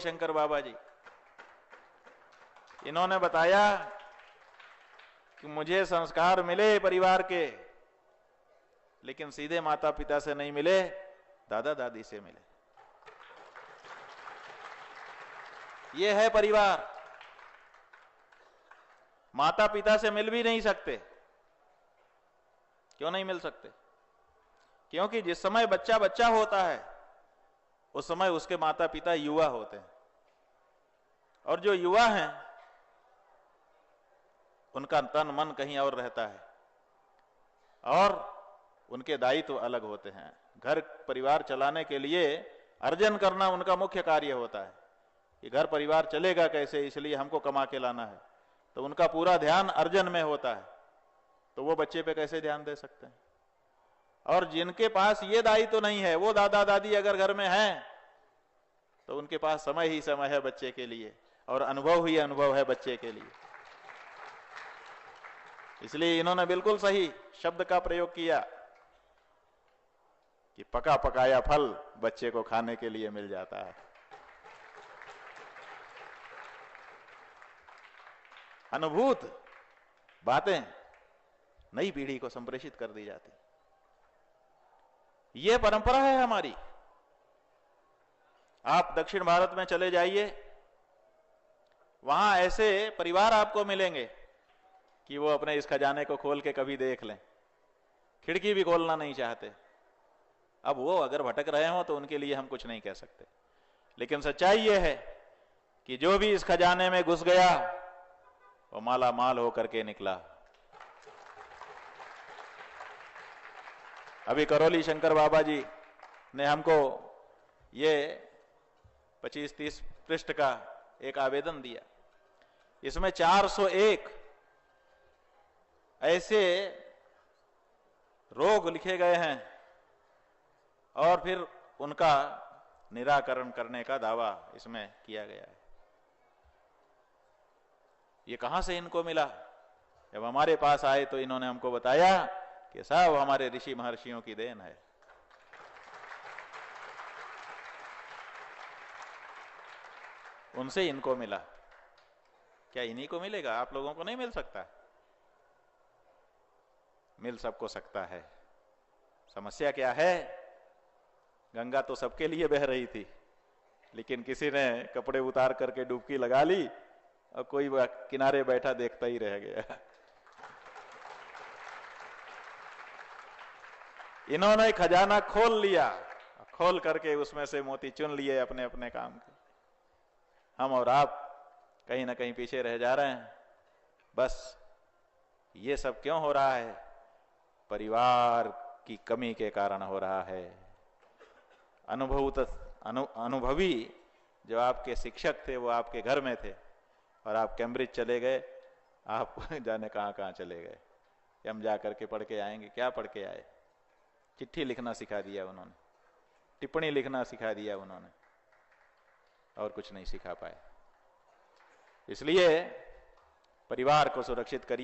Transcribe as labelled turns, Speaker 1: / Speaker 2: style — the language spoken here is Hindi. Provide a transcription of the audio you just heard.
Speaker 1: शंकर बाबा जी। इन्होंने बताया कि मुझे संस्कार मिले परिवार के, लेकिन सीधे माता पिता से नहीं मिले, दादा दादी से मिले। यह है परिवार। माता पिता से मिल भी नहीं सकते। क्यों नहीं मिल सकते? क्योंकि जिस समय बच्चा बच्चा होता है उस समय उसके माता पिता युवा होते हैं, और जो युवा हैं उनका तन मन कहीं और रहता है, और उनके दायित्व अलग होते हैं। घर परिवार चलाने के लिए अर्जन करना उनका मुख्य कार्य होता है कि घर परिवार चलेगा कैसे, इसलिए हमको कमा के लाना है। तो उनका पूरा ध्यान अर्जन में होता है, तो वो बच्चे पे कैसे ध्यान दे सकते हैं? और जिनके पास ये दायित्व नहीं है, वो दादा दादी अगर घर में हैं तो उनके पास समय ही समय है बच्चे के लिए, और अनुभव ही अनुभव है बच्चे के लिए। इसलिए इन्होंने बिल्कुल सही शब्द का प्रयोग किया कि पका पकाया फल बच्चे को खाने के लिए मिल जाता है। अनुभूत बातें नई पीढ़ी को संप्रेषित कर दी जाती। यह परंपरा है हमारी। आप दक्षिण भारत में चले जाइए, वहां ऐसे परिवार आपको मिलेंगे कि वो अपने इस खजाने को खोल के कभी देख लें, खिड़की भी खोलना नहीं चाहते। अब वो अगर भटक रहे हो तो उनके लिए हम कुछ नहीं कह सकते, लेकिन सच्चाई यह है कि जो भी इस खजाने में घुस गया वो माला माल होकर के निकला। अभी करौली शंकर बाबा जी ने हमको ये 25-30 पृष्ठ का एक आवेदन दिया। इसमें 401 ऐसे रोग लिखे गए हैं और फिर उनका निराकरण करने का दावा इसमें किया गया है। ये कहां से इनको मिला? जब हमारे पास आए तो इन्होंने हमको बताया कि सब हमारे ऋषि महर्षियों की देन है। उनसे इनको मिला। क्या इन्हीं को मिलेगा? आप लोगों को नहीं मिल सकता? मिल सबको सकता है। समस्या क्या है? गंगा तो सबके लिए बह रही थी, लेकिन किसी ने कपड़े उतार करके डुबकी लगा ली और कोई किनारे बैठा देखता ही रह गया। इन्होंने खजाना खोल लिया, खोल करके उसमें से मोती चुन लिए अपने अपने काम के। हम और आप कहीं ना कहीं पीछे रह जा रहे हैं। बस ये सब क्यों हो रहा है? परिवार की कमी के कारण हो रहा है। अनुभवी जो आपके शिक्षक थे वो आपके घर में थे, और आप कैम्ब्रिज चले गए, आप जाने कहां कहां चले गए। हम जा करके पढ़ के आएंगे। क्या पढ़ के आए? चिट्ठी लिखना सिखा दिया उन्होंने, टिप्पणी लिखना सिखा दिया उन्होंने, और कुछ नहीं सिखा पाए। इसलिए परिवार को सुरक्षित करिए।